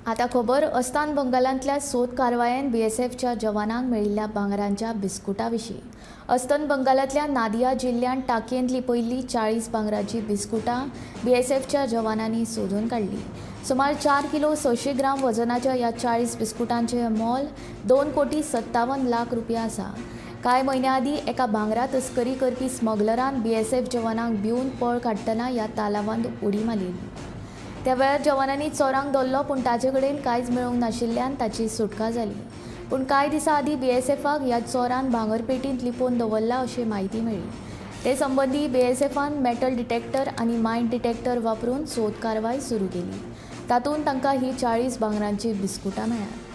आता खबर अस्तंत बंगालांतल्या सोद कारवायान बीएसएफच्या जवानांक मेळिल्ल्या भांगरांच्या बिस्कुटां विशीं। अस्तंत बंगालांतल्या नादिया जिल्ल्यांत टाकयेंतली पयलीं 40 भांगराची बिस्कुटां बीएसएफच्या जवानांनी सोदून काडली। सुमार 4 किलो 600 ग्राम वजनाच्या ह्या 40 बिस्कुटांचें मोल 2,57 लाख रुपया आसा। कांय म्हयन्यां आदीं एका भांगरा तस्करी करपी स्मगलरान बीएसएफ जवानांक भिवन पळ काडटना ह्या तालावांत उडी मारिल्ली। त्या वेळार जवानांनी चोरांक धरलो पूण ताचे कडेन कांयच मेळोवंक नाशिल्ल्यान ताची सुटका जाली। पूण कांय दिसां आदीं बीएसएफाक ह्या चोरान भांगर पेटींत लिपोवन दवरला अशी म्हायती मेळ्ळी। ते संबंदी बीएसएफान मेटल डिटेक्टर आनी मायट डिटेक्टर वापरून सोद कारवाय सुरू केली। तातूंत तांकां ही 40 भांगरांची बिस्कुटां मेळ्ळ्यांत।